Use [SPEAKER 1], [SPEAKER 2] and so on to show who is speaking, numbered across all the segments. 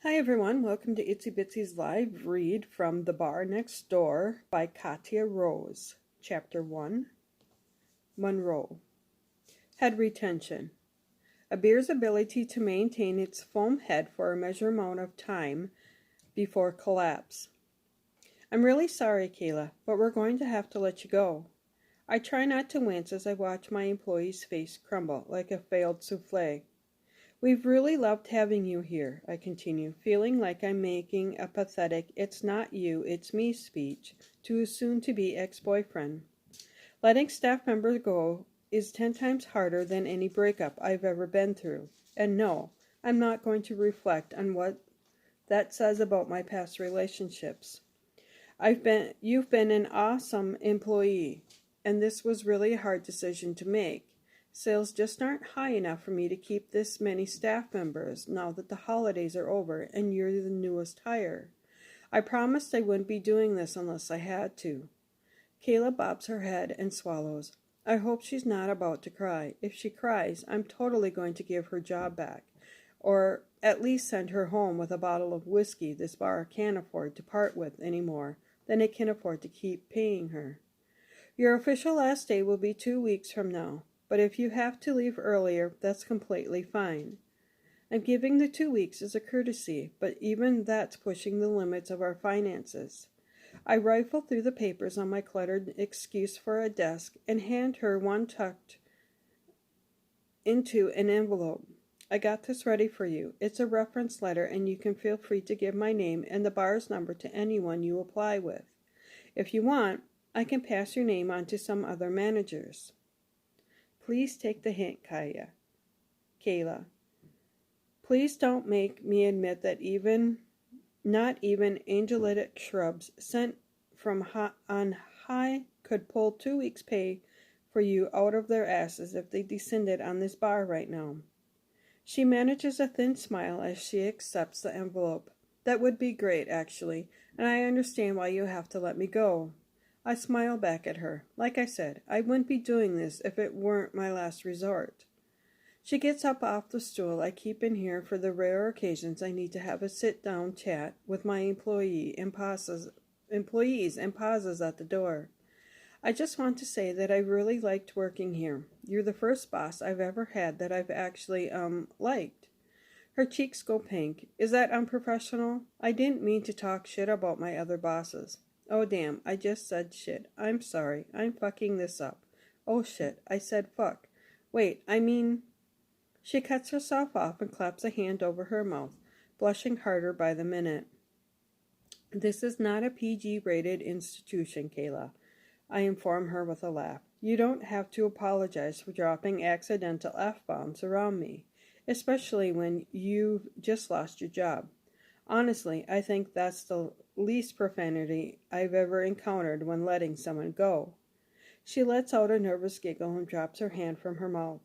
[SPEAKER 1] Hi everyone, welcome to Itsy Bitsy's live read from The Bar Next Door by Katia Rose. Chapter 1, Monroe. Head retention. A beer's ability to maintain its foam head for a measured amount of time before collapse. I'm really sorry, Kayla, but we're going to have to let you go. I try not to wince as I watch my employee's face crumble like a failed souffle. We've really loved having you here, I continue, feeling like I'm making a pathetic "it's not you, it's me" speech to a soon-to-be ex-boyfriend. Letting staff members go is 10 times harder than any breakup I've ever been through. And no, I'm not going to reflect on what that says about my past relationships. You've been an awesome employee, and this was really a hard decision to make. Sales just aren't high enough for me to keep this many staff members now that the holidays are over and you're the newest hire. I promised I wouldn't be doing this unless I had to. Kayla bobs her head and swallows. I hope she's not about to cry. If she cries, I'm totally going to give her job back, or at least send her home with a bottle of whiskey this bar can't afford to part with any more than it can afford to keep paying her. Your official last day will be 2 weeks from now. But if you have to leave earlier, that's completely fine. I'm giving the 2 weeks as a courtesy, but even that's pushing the limits of our finances. I rifle through the papers on my cluttered excuse for a desk and hand her one tucked into an envelope. I got this ready for you. It's a reference letter, and you can feel free to give my name and the bar's number to anyone you apply with. If you want, I can pass your name on to some other managers. Please take the hint, Kayla. Please don't make me admit that not even angelic shrubs sent from on high could pull 2 weeks' pay for you out of their asses if they descended on this bar right now. She manages a thin smile as she accepts the envelope. That would be great, actually, and I understand why you have to let me go. I smile back at her. Like I said, I wouldn't be doing this if it weren't my last resort. She gets up off the stool I keep in here for the rare occasions I need to have a sit-down chat with my employees and pauses at the door. I just want to say that I really liked working here. You're the first boss I've ever had that I've actually, liked. Her cheeks go pink. Is that unprofessional? I didn't mean to talk shit about my other bosses. Oh damn, I just said shit. I'm sorry. I'm fucking this up. Oh shit, I said fuck. Wait, I mean... She cuts herself off and claps a hand over her mouth, blushing harder by the minute. This is not a PG-rated institution, Kayla, I inform her with a laugh. You don't have to apologize for dropping accidental F-bombs around me, especially when you've just lost your job. Honestly, I think that's the least profanity I've ever encountered when letting someone go. She lets out a nervous giggle and drops her hand from her mouth.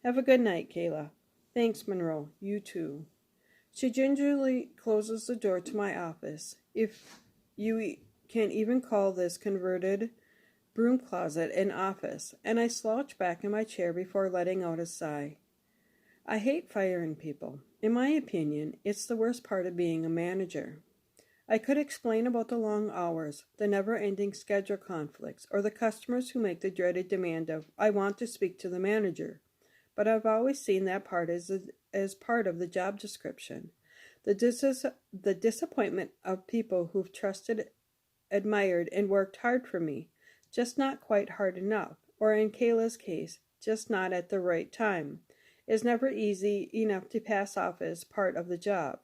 [SPEAKER 1] Have a good night, Kayla. Thanks, Monroe. You too. She gingerly closes the door to my office, if you can even call this converted broom closet an office, and I slouch back in my chair before letting out a sigh. I hate firing people. In my opinion, it's the worst part of being a manager. I could explain about the long hours, the never-ending schedule conflicts, or the customers who make the dreaded demand of, I want to speak to the manager. But I've always seen that part as part of the job description. The disappointment of people who've trusted, admired, and worked hard for me, just not quite hard enough, or in Kayla's case, just not at the right time, is never easy enough to pass off as part of the job.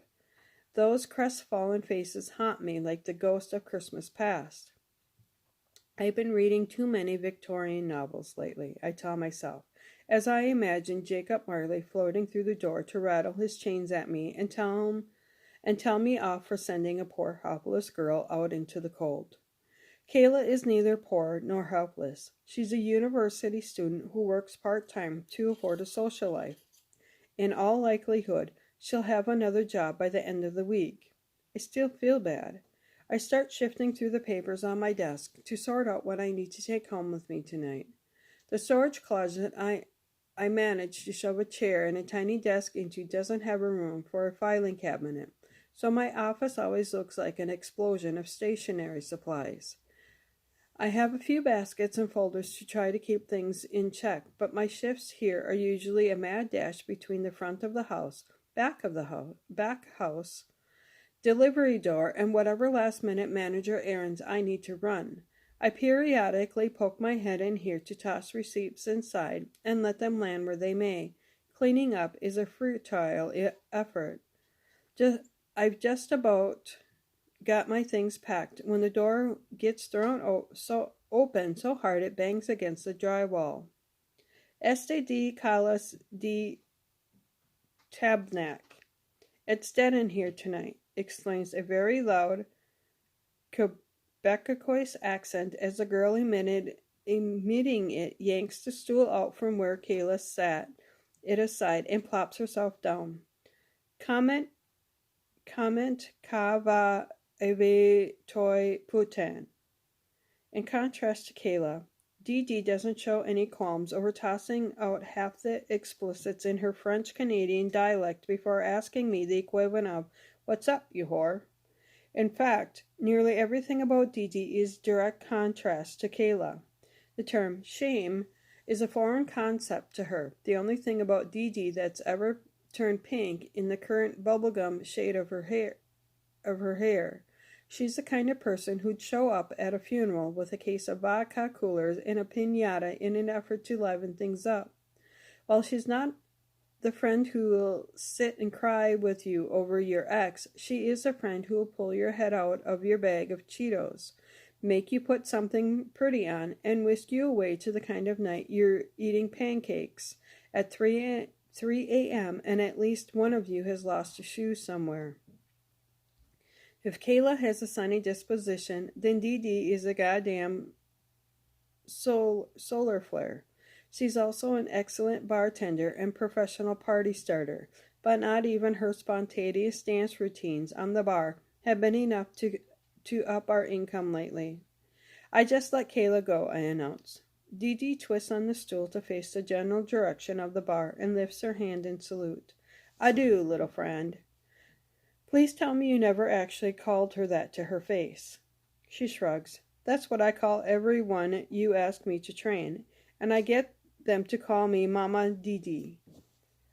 [SPEAKER 1] Those crestfallen faces haunt me like the ghost of Christmas past. I've been reading too many Victorian novels lately, I tell myself, as I imagine Jacob Marley floating through the door to rattle his chains at me and tell me off for sending a poor helpless girl out into the cold. Kayla is neither poor nor helpless. She's a university student who works part-time to afford a social life. In all likelihood, she'll have another job by the end of the week. I still feel bad. I start shifting through the papers on my desk to sort out what I need to take home with me tonight. The storage closet I managed to shove a chair and a tiny desk into doesn't have a room for a filing cabinet, so my office always looks like an explosion of stationery supplies. I have a few baskets and folders to try to keep things in check, but my shifts here are usually a mad dash between the front of the house, back house, delivery door, and whatever last-minute manager errands I need to run. I periodically poke my head in here to toss receipts inside and let them land where they may. Cleaning up is a futile effort. I've just about got my things packed when the door gets thrown open so hard it bangs against the drywall. Este de calas de tabnac. It's dead in here tonight, exclaims a very loud Quebecois accent as the girl emitting it yanks the stool out from where Kayla sat it aside and plops herself down. Comment ka va ave toi putain. In contrast to Kayla, Dee Dee doesn't show any qualms over tossing out half the explicits in her French-Canadian dialect before asking me the equivalent of, "What's up, you whore?" In fact, nearly everything about Dee Dee is direct contrast to Kayla. The term shame is a foreign concept to her. The only thing about Dee Dee that's ever turned pink in the current bubblegum shade of her hair. She's the kind of person who'd show up at a funeral with a case of vodka coolers and a piñata in an effort to liven things up. While she's not the friend who will sit and cry with you over your ex, she is a friend who will pull your head out of your bag of Cheetos, make you put something pretty on, and whisk you away to the kind of night you're eating pancakes at 3 a.m. and at least one of you has lost a shoe somewhere. If Kayla has a sunny disposition, then Dee Dee is a goddamn solar flare. She's also an excellent bartender and professional party starter, but not even her spontaneous dance routines on the bar have been enough to up our income lately. I just let Kayla go, I announce. Dee Dee twists on the stool to face the general direction of the bar and lifts her hand in salute. Adieu, little friend. Please tell me you never actually called her that to her face. She shrugs. That's what I call everyone you ask me to train, and I get them to call me Mama Dee Dee.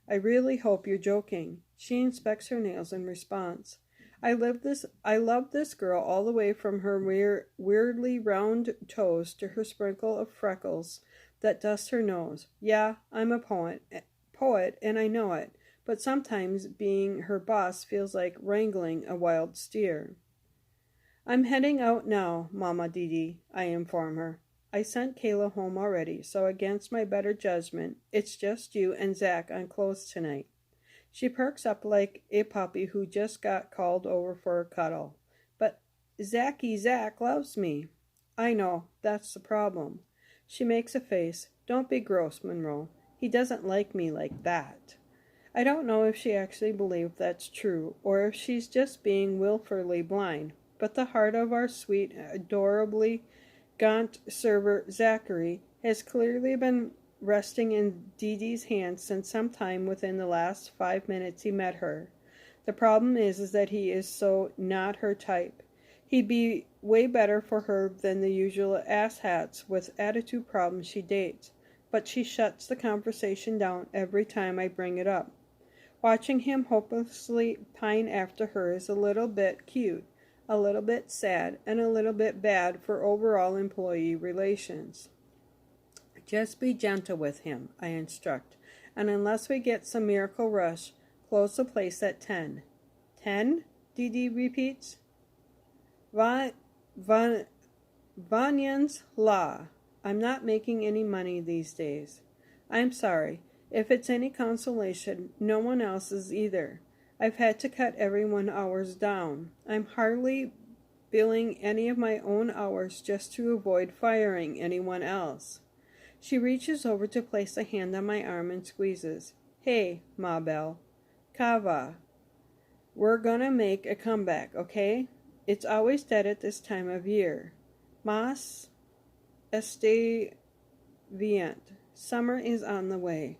[SPEAKER 1] I really hope you're joking. She inspects her nails in response. I love this girl all the way from her weirdly round toes to her sprinkle of freckles that dust her nose. Yeah, I'm a poet, and I know it. But sometimes being her boss feels like wrangling a wild steer. I'm heading out now, Mama Dee Dee, I inform her. I sent Kayla home already, so against my better judgment, it's just you and Zach on clothes tonight. She perks up like a puppy who just got called over for a cuddle. But Zach loves me. I know, that's the problem. She makes a face. Don't be gross, Monroe. He doesn't like me like that. I don't know if she actually believes that's true, or if she's just being willfully blind, but the heart of our sweet, adorably gaunt server, Zachary, has clearly been resting in Dee Dee's hands since some time within the last 5 minutes he met her. The problem is that he is so not her type. He'd be way better for her than the usual asshats with attitude problems she dates, but she shuts the conversation down every time I bring it up. Watching him hopelessly pine after her is a little bit cute, a little bit sad, and a little bit bad for overall employee relations. Just be gentle with him, I instruct, and unless we get some miracle rush, close the place at 10. 10? Dee Dee repeats. Vanyans la. I'm not making any money these days. I'm sorry. If it's any consolation, no one else is either. I've had to cut everyone's hours down. I'm hardly billing any of my own hours just to avoid firing anyone else. She reaches over to place a hand on my arm and squeezes. Hey, Ma Belle. Kava. We're gonna make a comeback, okay? It's always dead at this time of year. Mas este vient. Summer is on the way.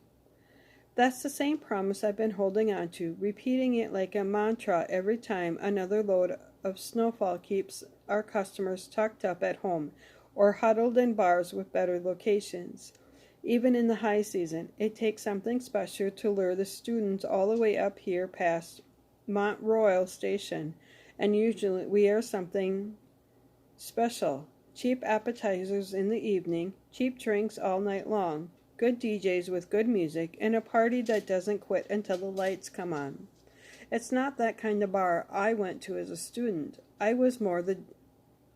[SPEAKER 1] That's the same promise I've been holding on to, repeating it like a mantra every time another load of snowfall keeps our customers tucked up at home or huddled in bars with better locations. Even in the high season, it takes something special to lure the students all the way up here past Mont Royal Station, and usually we are something special. Cheap appetizers in the evening, cheap drinks all night long, good DJs with good music, and a party that doesn't quit until the lights come on. It's not that kind of bar I went to as a student. I was more the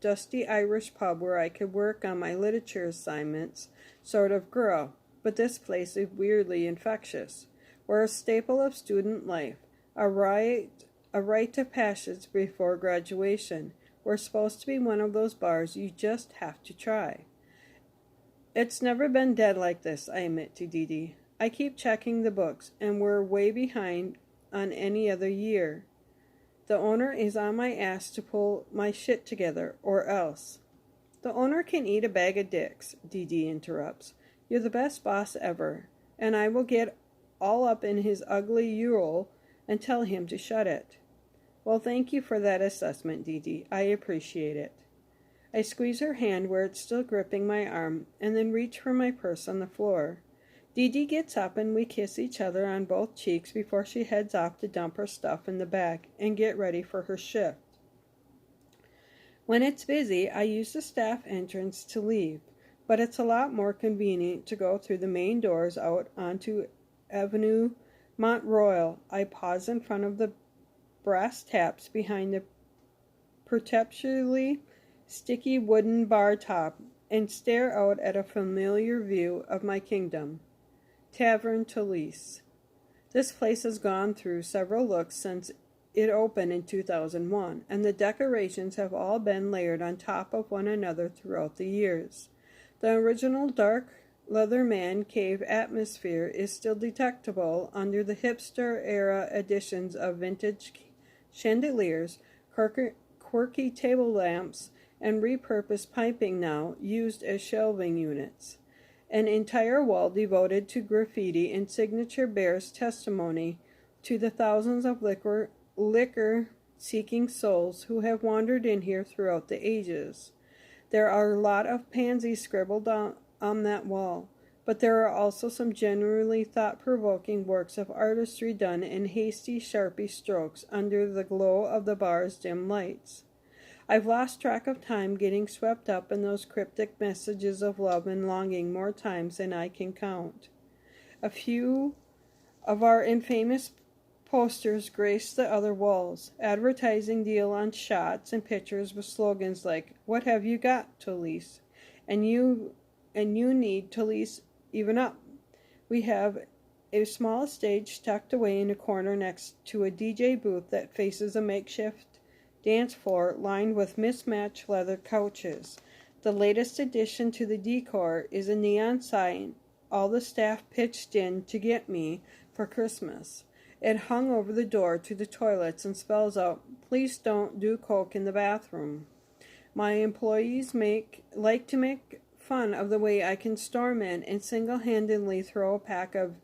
[SPEAKER 1] dusty Irish pub where I could work on my literature assignments sort of girl, but this place is weirdly infectious. We're a staple of student life, a rite of passage before graduation. We're supposed to be one of those bars you just have to try. It's never been dead like this, I admit to Dee Dee. I keep checking the books, and we're way behind on any other year. The owner is on my ass to pull my shit together, or else. The owner can eat a bag of dicks, Dee Dee interrupts. You're the best boss ever, and I will get all up in his ugly Ural and tell him to shut it. Well, thank you for that assessment, Dee Dee. I appreciate it. I squeeze her hand where it's still gripping my arm, and then reach for my purse on the floor. Dee Dee gets up and we kiss each other on both cheeks before she heads off to dump her stuff in the back and get ready for her shift. When it's busy, I use the staff entrance to leave, but it's a lot more convenient to go through the main doors out onto Avenue Mont Royal. I pause in front of the brass taps behind the perpetually sticky wooden bar top and stare out at a familiar view of my kingdom. Tavern Talise. This place has gone through several looks since it opened in 2001, and the decorations have all been layered on top of one another throughout the years. The original dark leather man cave atmosphere is still detectable under the hipster-era additions of vintage chandeliers, quirky table lamps, and repurposed piping now used as shelving units. An entire wall devoted to graffiti and signature bears testimony to the thousands of liquor-seeking souls who have wandered in here throughout the ages. There are a lot of pansies scribbled on that wall, but there are also some genuinely thought-provoking works of artistry done in hasty, sharpie strokes under the glow of the bar's dim lights. I've lost track of time getting swept up in those cryptic messages of love and longing more times than I can count. A few of our infamous posters grace the other walls, advertising deal on shots and pictures with slogans like, "What have you got, Talise?" And you need Talise even up. We have a small stage tucked away in a corner next to a DJ booth that faces a makeshift dance floor lined with mismatched leather couches. The latest addition to the decor is a neon sign all the staff pitched in to get me for Christmas. It hung over the door to the toilets and spells out, "Please don't do coke in the bathroom." My employees like to make fun of the way I can storm in and single-handedly throw a pack of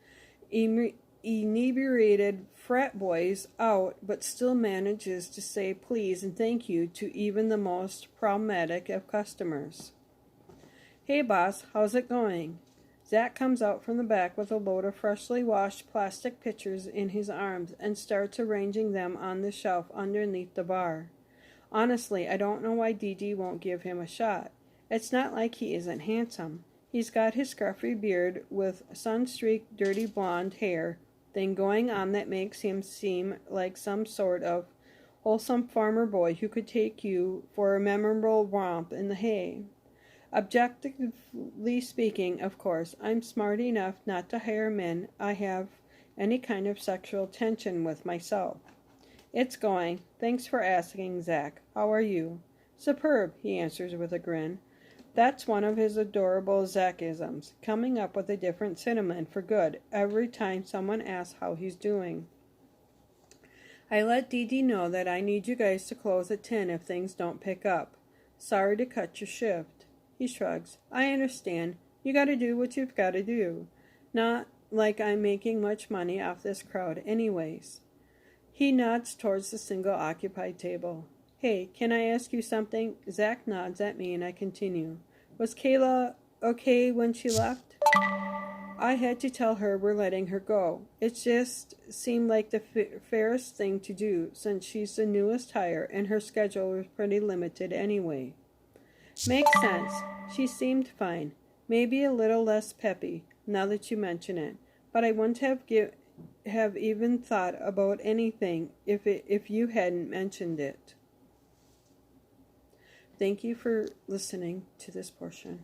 [SPEAKER 1] inebriated frat boys out, but still manages to say please and thank you to even the most problematic of customers. "Hey boss, how's it going?" Zach comes out from the back with a load of freshly washed plastic pitchers in his arms and starts arranging them on the shelf underneath the bar. Honestly, I don't know why Dee Dee won't give him a shot. It's not like he isn't handsome. He's got his scruffy beard with sun-streaked, dirty blonde hair thing going on that makes him seem like some sort of wholesome farmer boy who could take you for a memorable romp in the hay. Objectively speaking, of course, I'm smart enough not to hire men I have any kind of sexual tension with myself. "It's going. Thanks for asking, Zach. How are you?" "Superb," he answers with a grin. That's one of his adorable Zachisms, coming up with a different cinnamon for good every time someone asks how he's doing. I let Dee Dee know that I need you guys to close at 10 if things don't pick up. Sorry to cut your shift. He shrugs. I understand. You gotta do what you've gotta do. Not like I'm making much money off this crowd anyways. He nods towards the single-occupied table. Hey, can I ask you something? Zach nods at me and I continue. Was Kayla okay when she left? I had to tell her we're letting her go. It just seemed like the fairest thing to do since she's the newest hire and her schedule was pretty limited anyway. Makes sense. She seemed fine. Maybe a little less peppy, now that you mention it. But I wouldn't have even thought about anything if you hadn't mentioned it. Thank you for listening to this portion.